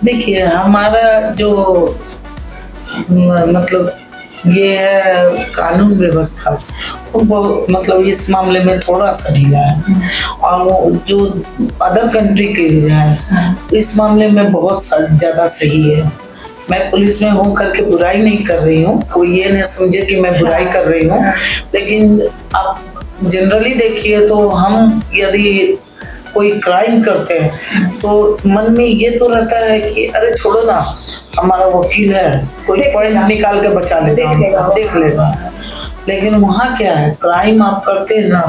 देखिए हमारा जो मतलब ये है कानून व्यवस्था, वो मतलब इस मामले में थोड़ा सा ढीला है, और वो जो अदर कंट्री के हैं इस मामले में बहुत ज्यादा सही है। मैं पुलिस में हूँ करके बुराई नहीं कर रही हूँ, कोई ये नहीं समझे कि मैं बुराई कर रही हूँ, लेकिन आप जनरली देखिए तो हम यदि कोई क्राइम करते हैं तो मन में ये तो रहता है कि अरे छोड़ो ना, हमारा वकील है, कोई पॉइंट निकाल के बचा लेगा, देख लेगा। लेकिन वहाँ क्या है, क्राइम आप करते हैं ना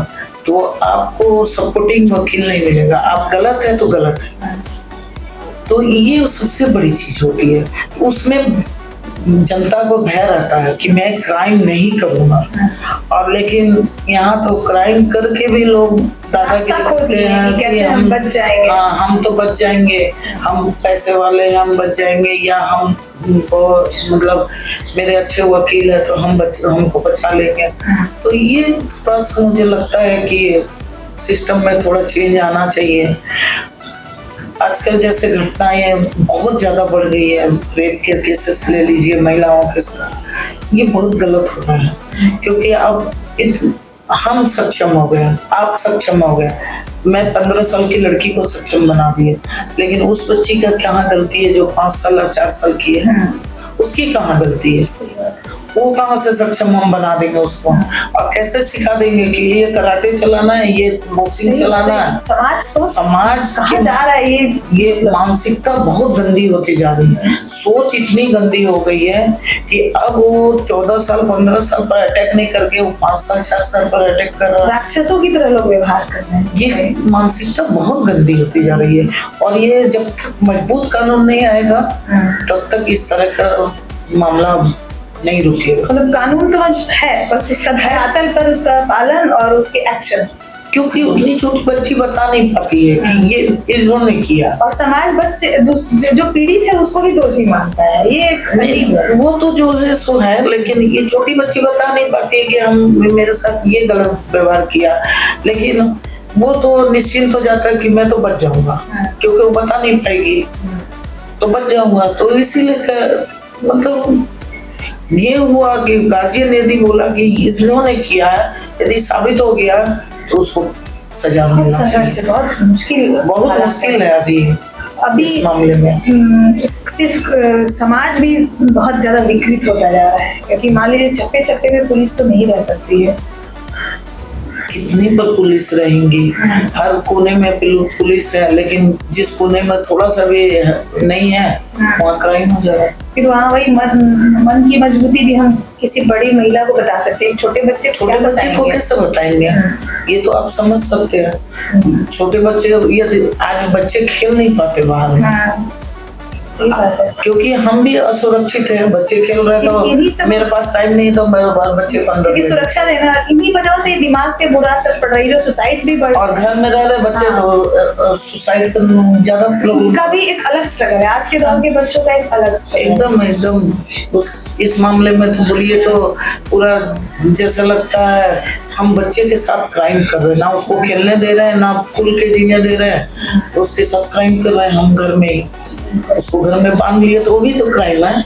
तो आपको सपोर्टिंग वकील नहीं मिलेगा, आप गलत है तो गलत है। तो ये सबसे बड़ी चीज होती है, उसमें जनता को भय रहता है कि मैं क्राइम नहीं करूंगा, और लेकिन यहाँ तो क्राइम करके भी लोग दादागिरी करते हैं कि हम बच जाएंगे, हम तो बच जाएंगे, हम पैसे वाले हैं, हम बच जाएंगे, या हम मतलब मेरे अच्छे वकील है तो हमको बचा लेंगे। तो ये बस मुझे लगता है कि सिस्टम में थोड़ा चेंज आना चाहिए। आजकल जैसे घटनाएं बहुत ज्यादा बढ़ गई है, रेप के केसेस ले लीजिए, महिलाओं के साथ, ये बहुत गलत हो रहा है, क्योंकि अब हम सक्षम हो गए, आप सक्षम हो गए, मैं 15 साल की लड़की को सक्षम बना दिए, लेकिन उस बच्ची का कहाँ गलती है जो 5 साल और 4 साल की है, उसकी कहाँ गलती है? वो कहाँ से सक्षम हम बना देंगे उसको, और कैसे सिखा देंगे कि ये कराटे चलाना है, ये बॉक्सिंग चलाना है? समाज कहाँ जा रहा है? ये मानसिकता बहुत गंदी होती जा रही है, सोच इतनी गंदी हो गई है कि अब वो 14 साल 15 साल पर अटैक नहीं करके वो 5 साल 4 साल पर अटैक कर रहा है। राक्षसों की तरह लोग व्यवहार कर रहे हैं। ये मानसिकता बहुत गंदी होती जा रही है, और ये जब तक मजबूत कानून नहीं आएगा तब तक इस तरह का मामला नहीं रुकेगा। मतलब कानून तो है, बस इसका धरातल पर उसका पालन और उसके एक्शन, क्योंकि उतनी छोटी बच्ची बता नहीं पाती है कि ये इन्होंने किया, और समाज बच्चे जो पीड़ित है उसको भी दोषी मानता है। ये नहीं, वो तो जो है सो है, लेकिन ये छोटी बच्ची बता नहीं पाती है कि हम मेरे साथ ये गलत व्यवहार किया, लेकिन वो तो निश्चिंत हो जाता है कि मैं तो बच जाऊंगा, क्योंकि वो बता नहीं पाएगी तो बच जाऊंगा। तो इसीलिए मतलब ये हुआ कि गार्जियन यदि बोला कि इन्होंने किया है, यदि साबित हो गया तो उसको सजा मिलना चाहिए। बहुत मुश्किल है अभी इस मामले में। सिर्फ समाज भी बहुत ज्यादा विकृत होता जा रहा है, क्योंकि मान लीजिए चप्पे चप्पे में पुलिस तो नहीं रह सकती है, कितनी पर पुलिस रहेंगी, हर कोने में पुलिस है, लेकिन जिस कोने में थोड़ा सा भी नहीं है वहाँ क्राइम हो जाएगा। फिर वहाँ वही मन की मजबूती भी हम किसी बड़ी महिला को बता सकते हैं, छोटे बच्चे को कैसे बताएंगे? ये तो आप समझ सकते हैं, छोटे बच्चे, ये आज बच्चे खेल नहीं पाते बाहर में, क्योंकि हम भी असुरक्षित हैं, बच्चे खेल रहे तो मेरे पास टाइम नहीं, तो मैं बाल बच्चे को अंदर सुरक्षा देना, इन्हीं वजह से दिमाग पे बुरा असर पड़ रही है, सुसाइड्स भी बढ़, और घर में रह रहे बच्चे तो सुसाइड ज्यादा, उनका भी एक अलग स्ट्रगल है, आज के दौर के बच्चों का एक अलग एकदम इस मामले में तो बोलिए तो पूरा जैसा लगता है हम बच्चे के साथ क्राइम कर रहे हैं, ना उसको खेलने दे रहे हैं, ना खुल के जीने दे रहे हैं, उसके साथ क्राइम कर रहे हैं हम घर में ही, उसको घर में बांध लिए तो वो भी तो क्राइम है।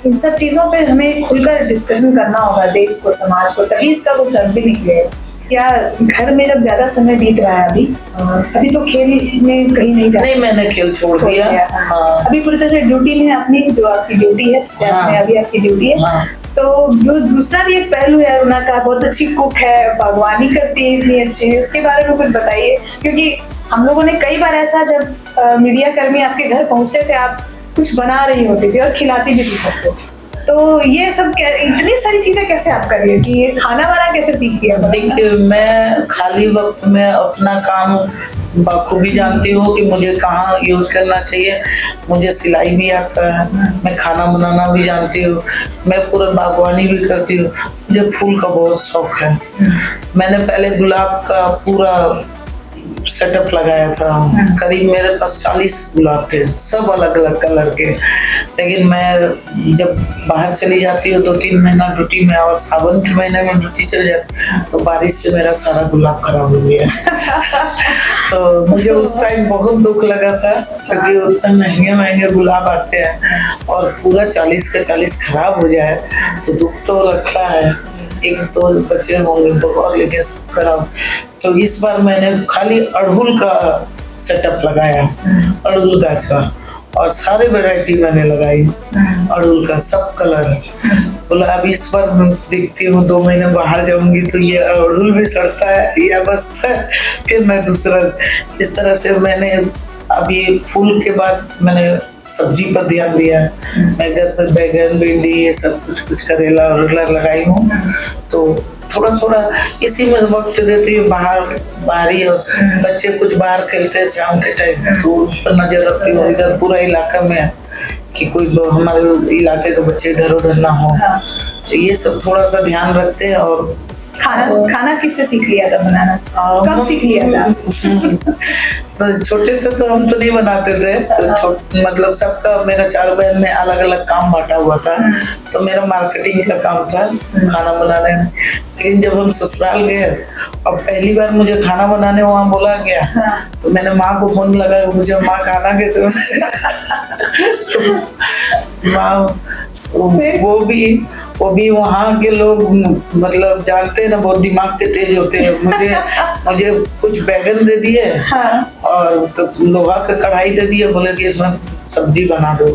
इन सब चीजों पे हमें खुलकर डिस्कशन करना होगा, देश को, समाज को, तभी इसका कुछ अर्थ भी निकलेगा। क्या घर में जब ज्यादा समय बीत रहा है अभी तो खेल में कहीं नहीं जा, नहीं मैंने खेल छोड़ दिया। हाँ। अभी पूरी तरह से ड्यूटी में अपनी, जो आपकी ड्यूटी है, हाँ। अभी आपकी ड्यूटी है, हाँ। तो जो दूसरा भी एक पहलू है रुना का, बहुत अच्छी कुक है, बागवानी करती है इतनी अच्छी, उसके बारे में कुछ बताइए, क्योंकि हम लोगों ने कई बार ऐसा, जब मीडिया कर्मी आपके घर पहुंचते थे, आप कुछ बना रही होती थी और खिलाती भी थी सबको, तो ये सब इतनी सारी चीजें कैसे आप कर रही हो, कि ये खाना वाना कैसे सीख लिया? देखिए मैं खाली वक्त में अपना काम बखूबी जानती हूँ कि मुझे कहाँ यूज करना चाहिए, मुझे सिलाई भी आता है, मैं खाना बनाना भी जानती हूँ, मैं पूरा बागवानी भी करती हूँ, मुझे फूल का बहुत शौक है। मैंने पहले गुलाब का पूरा सेटअप लगाया था। करीब मेरे पास 40 गुलाब थे, सब अलग अलग कलर के। लेकिन मैं जब बाहर चली जाती हूँ 2-3 महीना ड्यूटी में, और सावन के महीने में ड्यूटी चल जाती, तो बारिश से मेरा सारा गुलाब खराब हो गया। तो मुझे उस टाइम बहुत दुख लगा था, क्योंकि उतने महंगे महंगे गुलाब आते हैं और पूरा 40 का 40 खराब हो जाए तो दुख तो लगता है। एक तो बचे होंगे बहुत, लेकिन सब खराब। तो इस बार मैंने खाली अड़हुल का सेटअप लगाया, अड़हुल गाछ का, और सारे वैरायटी मैंने लगाई अड़हुल का, सब कलर। बोला अब इस बार देखती हूँ 2 महीने बाहर जाऊंगी तो ये अड़हुल भी सड़ता है या बचता है, फिर मैं दूसरा। इस तरह से मैंने अभी फूल के बाद मैंने सब्जी पर ध्यान दिया है। मैं घर पर बैगन, भिंडी, ये सब कुछ करेला और लगाई हूँ। तो थोड़ा थोड़ा इसी में वक्त देती हूँ। बाहरी और बच्चे कुछ बाहर खेलते हैं शाम के टाइम, तो उन पर नजर रखती हूँ। इधर पूरा इलाका में कि कोई हमारे इलाके के बच्चे इधर उधर ना हो, तो ये सब थोड़ा सा ध्यान रखते हैं। और खाना किससे सीख लिया था बनाना? कब सीख लिया था? तो छोटे थे तो हम तो नहीं बनाते थे, तो मतलब सबका, मेरा 4 बहन में अलग अलग काम बांटा हुआ था। तो मेरा मार्केटिंग का काम था, खाना बनाने में। लेकिन जब हम ससुराल गए और पहली बार मुझे खाना बनाने वहाँ बोला गया, तो मैंने माँ को फोन लगाया, मुझे माँ खाना कैसे माँ वो भी वहाँ के लोग मतलब जानते हैं ना, बहुत दिमाग के तेज होते हैं। मुझे कुछ बैगन दे दिए और लोहा का कढ़ाई दे दिए, बोले कि इसमें सब्जी बना दो।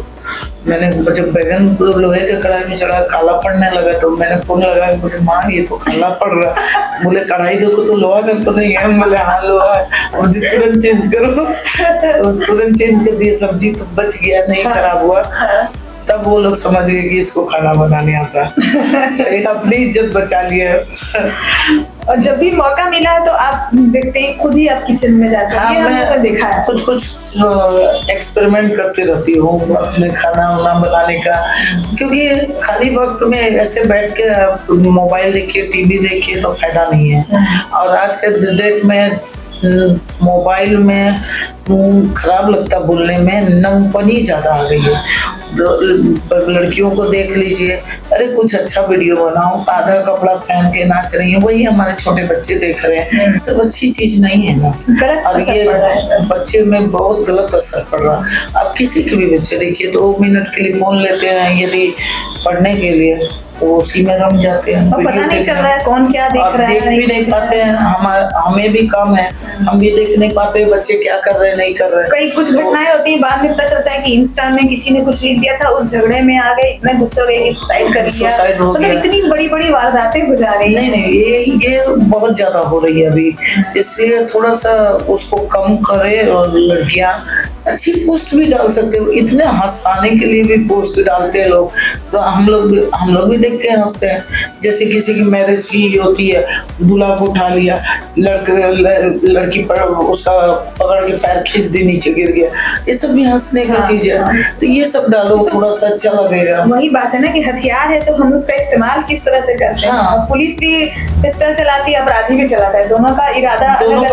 मैंने जब बैगन लोहे के कढ़ाई में चढ़ा, काला पड़ने लगा, तो मैंने फोन लगाया, मुझे माँ ये तो काला पड़ रहा। बोले कढ़ाई देखो तो लोहा का तो नहीं है। बोले हाँ लोहा है, मुझे तुरंत चेंज करो। तो तुरंत चेंज कर दिए, सब्जी तो बच गया, नहीं खराब हुआ। तब वो लोग समझ गए कि इसको खाना बनाने आता है। अपनी इज्जत बचा लिया। और जब भी मौका मिला है तो आप देखते हैं खुद ही आप किचन में जाते हैं? ये हमने देखा है। कुछ एक्सपेरिमेंट करती रहती हूँ अपने खाना वाना बनाने का, क्योंकि खाली वक्त में ऐसे बैठ के मोबाइल देखिए, टीवी देखिए तो फायदा नहीं है। और आज के डेट में मोबाइल में खराब लगता बोलने में, नंगपनी ज्यादा आ गई है। लड़कियों को देख लीजिए, अरे कुछ अच्छा वीडियो बनाओ, आधा कपड़ा पहन के नाच रही है, वही हमारे छोटे बच्चे देख रहे हैं। सब अच्छी चीज नहीं है ना, और ये बच्चे में बहुत गलत असर पड़ रहा है। अब किसी के भी बच्चे देखिए 2 मिनट के लिए फोन लेते हैं यदि पढ़ने के लिए, तो उसी में रम जाते हैं। पता नहीं चल रहा है कौन क्या देख रहा है, देख भी नहीं पाते हैं। हमें भी कम है, हम भी देख नहीं पाते बच्चे क्या कर रहे हैं, नहीं कर रहे हैं। कई कुछ घटनाएं होती है, बाद में पता चलता है कि इंस्टा में किसी ने कुछ लिख दिया था, उस झगड़े में आ गए, इतने गुस्से हो गए कि सुसाइड कर लिया। मतलब इतनी बड़ी बड़ी वारदातें हो जा रही है। नहीं, ये बहुत ज्यादा हो रही है अभी, इसलिए थोड़ा सा उसको कम करे। और लड़कियां अच्छी पोस्ट भी डाल सकते हो, इतने हंसाने के लिए भी पोस्ट डालते हैं लोग, तो हम लोग भी देख के हंसते हैं। जैसे किसी की मैरिज की होती है, दूल्हा को उठा लिया, लड़की पर उसका पकड़ के पैर खींच दी, नीचे गिर गया, ये सब भी हंसने की चीज है। तो ये सब डालो, थोड़ा सा अच्छा लगेगा। वही बात है ना कि हथियार है तो हम उसका इस्तेमाल किस तरह से करते हैं। पुलिस भी पिस्टल चलाती है, अपराधी भी चलाता है, दोनों का इरादा दोनों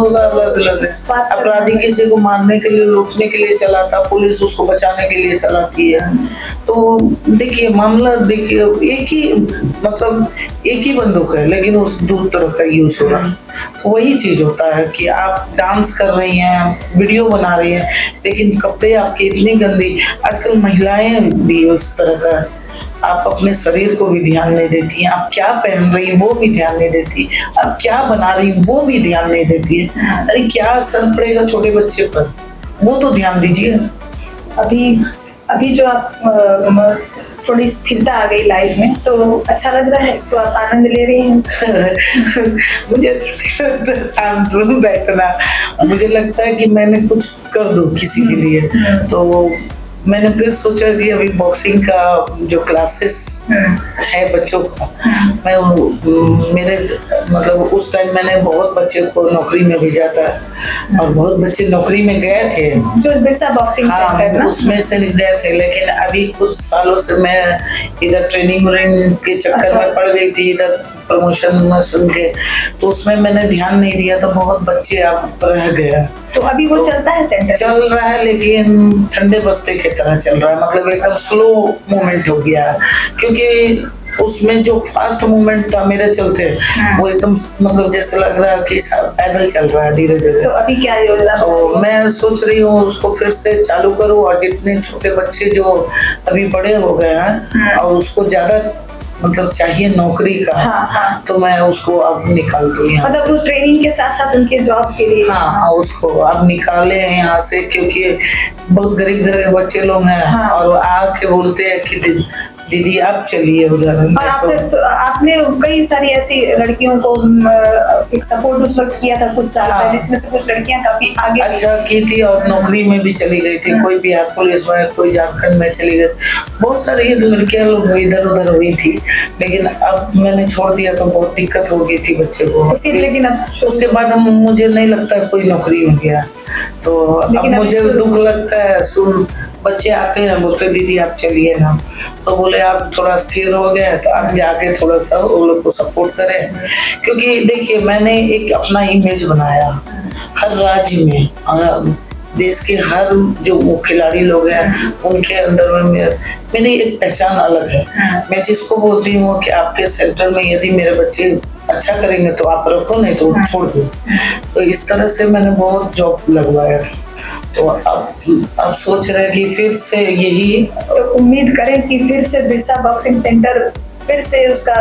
का अलग अलग है। अपराधी किसी को मारने के लिए, लूटने के लिए चलाता, पुलिस उसको बचाने के लिए चलाती है। तो देखिए मामला, देखिए एक ही बंदूक है, लेकिन उस 2 तरह का यूज हो रहा है। तो वही चीज होता है कि आप डांस कर रही हैं, वीडियो बना रही हैं, लेकिन कपड़े आपके इतनी गंदी। आजकल महिलाएं भी उस तरह का, आप अपने शरीर को भी ध्यान नहीं देती हैं, आप क्या पहन रही हैं वो भी ध्यान नहीं देती, आप क्या बना रही हैं वो भी ध्यान नहीं देती है। अरे क्या असर पड़ेगा छोटे बच्चे पर, वो तो ध्यान दीजिए। अभी जो आप थोड़ी स्थिरता आ गई लाइफ में, तो अच्छा लग रहा है, इसको आप आनंद ले रही हैं? मुझे अच्छा लगता है शांत बैठना, मुझे लगता है कि मैंने कुछ कर दूं किसी के लिए। तो मैंने फिर सोचा कि अभी बॉक्सिंग का जो क्लासेस है बच्चों का। मैं मेरे मतलब उस टाइम मैंने बहुत बच्चे को नौकरी में भेजा था और बहुत बच्चे नौकरी में गए थे जो बिरसा बॉक्सिंग सेंटर हाँ उसमें से गए थे, लेकिन अभी कुछ सालों से मैं इधर ट्रेनिंग के चक्कर में पड़ गई थी, इधर प्रमोशन में सुन के, तो उसमें मैंने ध्यान नहीं दिया, तो बहुत बच्चे अब रह गए। तो अभी वो चलता है सेंटर? चल रहा है, लेकिन ठंडे बस्ते की तरह चल रहा है, मतलब एकदम स्लो मूवमेंट हो गया है, क्योंकि उसमें जो फास्ट मूवमेंट था मेरे चलते वो एकदम मतलब जैसे लग रहा है कि पैदल चल रहा है धीरे धीरे। तो अभी क्या योजना? तो मैं सोच रही हूँ उसको फिर से चालू करूँ, और जितने छोटे बच्चे जो अभी बड़े हो गए हैं और उसको ज्यादा मतलब चाहिए नौकरी का, तो मैं उसको अब निकाल दूँ यहाँ, मतलब वो ट्रेनिंग के साथ साथ उनके जॉब के लिए हाँ उसको अब निकाले हैं यहाँ से, क्योंकि बहुत गरीब घर के बच्चे लोग हैं और आके बोलते हैं कि दीदी आप चलिए उधर। और आपने कई सारी ऐसी लड़कियों को एक सपोर्ट उस वक्त किया था कुछ साल पहले, जिसमें से कुछ लड़कियां काफी आगे अच्छा की थी और नौकरी में भी चली गई थी, कोई बिहार पुलिस में, कोई झारखंड में चली गई, बहुत सारी लड़कियां लोग इधर उधर हुई थी, लेकिन अब मैंने छोड़ दिया तो बहुत दिक्कत हो गई थी बच्चे को। तो फिर लेकिन अब उसके बाद मुझे नहीं लगता कोई नौकरी हो गया, तो अब मुझे दुख लगता है। सुन बच्चे आते हैं बोलते दीदी आप चलिए ना, तो बोले आप थोड़ा स्थिर हो गए तो आप जाके थोड़ा सा उन लोग को सपोर्ट करें, क्योंकि देखिए मैंने एक अपना इमेज बनाया हर राज्य में, और देश के हर जो खिलाड़ी लोग हैं उनके अंदर में मेरी एक पहचान अलग है। मैं जिसको बोलती हूँ कि आपके सेंटर में यदि मेरे बच्चे अच्छा करेंगे तो आप रखो, नहीं तो छोड़ दो। तो इस तरह से मैंने बहुत जॉब लगवाया था, तो अब सोच रहे हैं कि फिर से यही, तो उम्मीद करें कि फिर से बिरसा बॉक्सिंग सेंटर फिर से उसका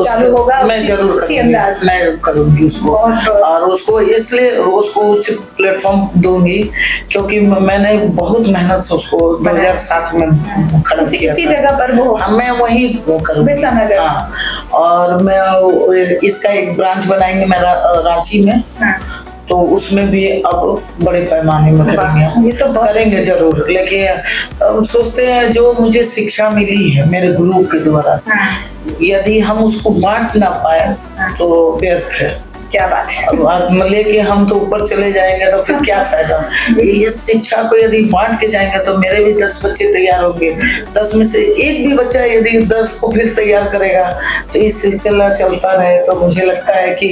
चालू होगा। मैं जरूर करूंगी, मैं करूंगी उसको, और उसको इसलिए उसको उच्च प्लेटफॉर्म दूंगी क्योंकि मैंने बहुत मेहनत से उसको 2007 में खड़ा किया इसी जगह पर वो मैं वही करूंगी बिरसा नगर। हाँ, और मैं इसका एक ब्रांच बनाएंगे मेरा रांची में, तो उसमें भी अब बड़े पैमाने में करेंगे। ये तो करेंगे जरूर, लेकिन सोचते हैं जो मुझे शिक्षा मिली है मेरे गुरु के द्वारा, यदि हम उसको बांट ना पाए तो व्यर्थ है। क्या बात है, अब लेके हम तो ऊपर चले जाएंगे तो फिर क्या फायदा। ये शिक्षा को यदि बांट के जाएंगे तो मेरे भी 10 बच्चे तैयार होंगे, 10 में से एक भी बच्चा यदि 10 को फिर तैयार करेगा तो ये सिलसिला चलता रहे, तो मुझे लगता है कि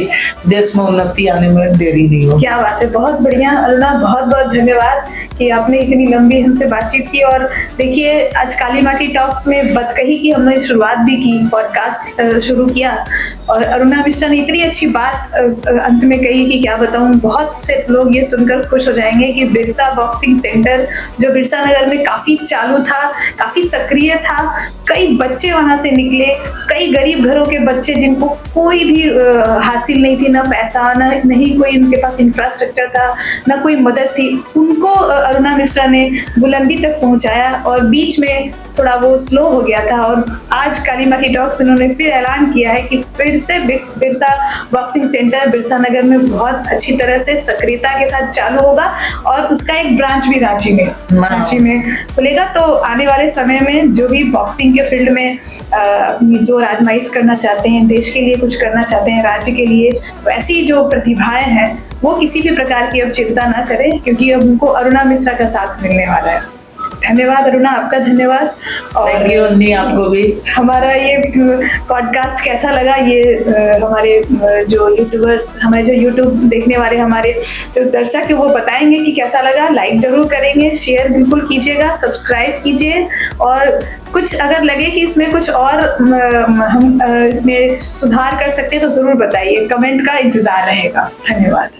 देश में उन्नति आने में देरी नहीं होगी। क्या बात है, बहुत बढ़िया अरुणा, बहुत बहुत धन्यवाद कि आपने इतनी लंबी हमसे बातचीत की। और देखिए आज काली माटी टॉक्स में बतकही की हमने शुरुआत भी की, पॉडकास्ट शुरू किया, और अरुणा मिश्रा ने इतनी अच्छी बात अंत में कही कि क्या बताऊं, बहुत से लोग ये सुनकर खुश हो जाएंगे कि बिरसा बॉक्सिंग सेंटर जो बिरसा नगर में काफी चालू था, काफी सक्रिय था, कई बच्चे वहां से निकले, कई गरीब घरों के बच्चे जिनको कोई भी हासिल नहीं थी, ना पैसा, ना नहीं कोई उनके पास इंफ्रास्ट्रक्चर था, ना कोई मदद थी, उनको अरुणा मिश्रा ने बुलंदी तक पहुंचाया। और बीच में थोड़ा वो स्लो हो गया था, और आज काली माटी टॉक्स में उन्होंने फिर ऐलान किया है कि फिर से बिरसा बॉक्सिंग सेंटर बिरसा नगर में बहुत अच्छी तरह से सक्रियता के साथ चालू होगा, और उसका एक ब्रांच भी रांची में खुलेगा। तो आने वाले समय में जो भी बॉक्सिंग के फील्ड में जोर आजमाइश करना चाहते हैं, देश के लिए कुछ करना चाहते हैं, राज्य के लिए, वैसी जो प्रतिभाएं हैं वो किसी भी प्रकार की अब चिंता ना करें, क्योंकि अब उनको अरुणा मिश्रा का साथ मिलने वाला है। धन्यवाद अरुणा, आपका धन्यवाद। और थैंक यू अन्नी, आपको भी। हमारा ये पॉडकास्ट कैसा लगा, ये हमारे जो यूट्यूबर्स, हमारे जो यूट्यूब देखने वाले हमारे जो दर्शक है वो बताएंगे कि कैसा लगा। लाइक जरूर करेंगे, शेयर बिल्कुल कीजिएगा, सब्सक्राइब कीजिए, और कुछ अगर लगे कि इसमें कुछ और हम इसमें सुधार कर सकते हैं तो जरूर बताइए, कमेंट का इंतजार रहेगा। धन्यवाद।